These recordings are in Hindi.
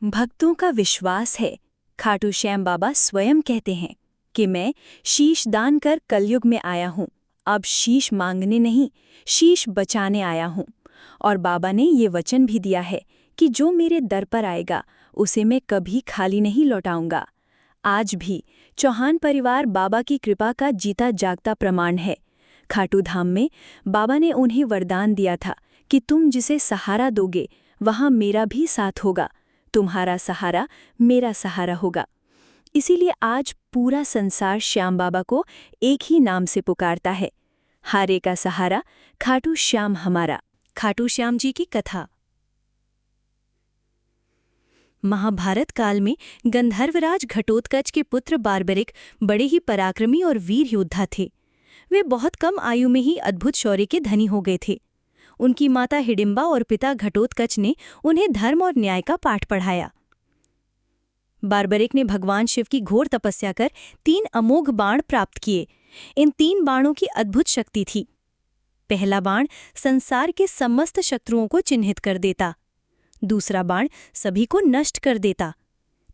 भक्तों का विश्वास है। खाटू श्याम बाबा स्वयं कहते हैं कि मैं शीश दान कर कलयुग में आया हूँ। अब शीश मांगने नहीं, शीश बचाने आया हूँ। और बाबा ने ये वचन भी दिया है कि जो मेरे दर पर आएगा उसे मैं कभी खाली नहीं लौटाऊंगा। आज भी चौहान परिवार बाबा की कृपा का जीता जागता प्रमाण है। खाटू धाम में बाबा ने उन्हें वरदान दिया था कि तुम जिसे सहारा दोगे वहाँ मेरा भी साथ होगा, तुम्हारा सहारा मेरा सहारा होगा। इसीलिए आज पूरा संसार श्याम बाबा को एक ही नाम से पुकारता है, हारे का सहारा खाटू श्याम हमारा। खाटू श्याम जी की कथा। महाभारत काल में गंधर्वराज घटोत्कच के पुत्र बार्बरिक बड़े ही पराक्रमी और वीर योद्धा थे। वे बहुत कम आयु में ही अद्भुत शौर्य के धनी हो गए थे। उनकी माता हिडिंबा और पिता घटोत्कच ने उन्हें धर्म और न्याय का पाठ पढ़ाया। बार्बरिक ने भगवान शिव की घोर तपस्या कर 3 अमोघ बाण प्राप्त किए। इन 3 बाणों की अद्भुत शक्ति थी। पहला बाण संसार के समस्त शत्रुओं को चिन्हित कर देता, दूसरा बाण सभी को नष्ट कर देता,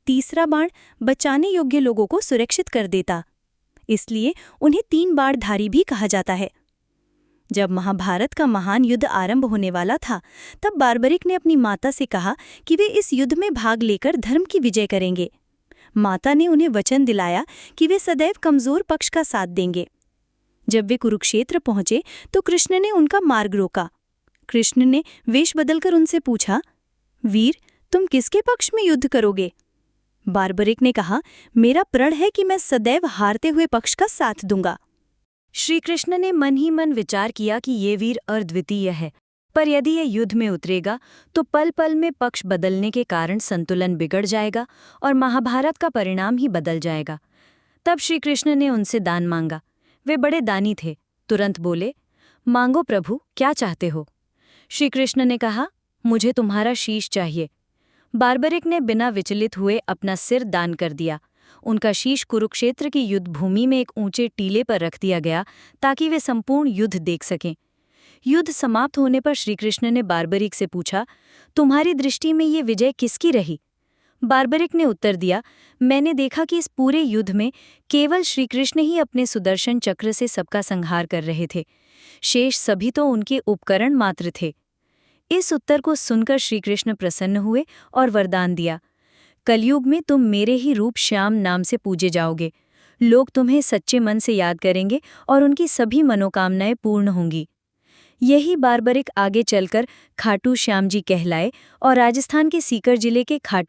तीसरा बाण बचाने योग्य लोगों को सुरक्षित कर देता। इसलिए उन्हें 3 बाणधारी भी कहा जाता है। जब महाभारत का महान युद्ध आरंभ होने वाला था, तब बार्बरिक ने अपनी माता से कहा कि वे इस युद्ध में भाग लेकर धर्म की विजय करेंगे। माता ने उन्हें वचन दिलाया कि वे सदैव कमजोर पक्ष का साथ देंगे। जब वे कुरुक्षेत्र पहुंचे तो कृष्ण ने उनका मार्ग रोका। कृष्ण ने वेश बदलकर उनसे पूछा, वीर, तुम किसके पक्ष में युद्ध करोगे? बार्बरिक ने कहा, मेरा प्रण है कि मैं सदैव हारते हुए पक्ष का साथ दूंगा। श्री कृष्ण ने मन ही मन विचार किया कि ये वीर अद्वितीय है, पर यदि ये युद्ध में उतरेगा तो पल पल में पक्ष बदलने के कारण संतुलन बिगड़ जाएगा और महाभारत का परिणाम ही बदल जाएगा। तब श्री कृष्ण ने उनसे दान मांगा। वे बड़े दानी थे, तुरंत बोले, मांगो प्रभु, क्या चाहते हो? श्री कृष्ण ने कहा, मुझे तुम्हारा शीश चाहिए। बार्बरिक ने बिना विचलित हुए अपना सिर दान कर दिया। उनका शीश कुरुक्षेत्र की युद्ध भूमि में एक ऊंचे टीले पर रख दिया गया ताकि वे संपूर्ण युद्ध देख सकें। युद्ध समाप्त होने पर श्रीकृष्ण ने बार्बरिक से पूछा, तुम्हारी दृष्टि में ये विजय किसकी रही? बार्बरिक ने उत्तर दिया, मैंने देखा कि इस पूरे युद्ध में केवल श्रीकृष्ण ही अपने सुदर्शन चक्र से सबका संहार कर रहे थे, शेष सभी तो उनके उपकरण मात्र थे। इस उत्तर को सुनकर श्रीकृष्ण प्रसन्न हुए और वरदान दिया, कलयुग में तुम मेरे ही रूप श्याम नाम से पूजे जाओगे। लोग तुम्हें सच्चे मन से याद करेंगे और उनकी सभी मनोकामनाएं पूर्ण होंगी। यही बार्बरिक आगे चलकर खाटू श्याम जी कहलाए और राजस्थान के सीकर जिले के खाटू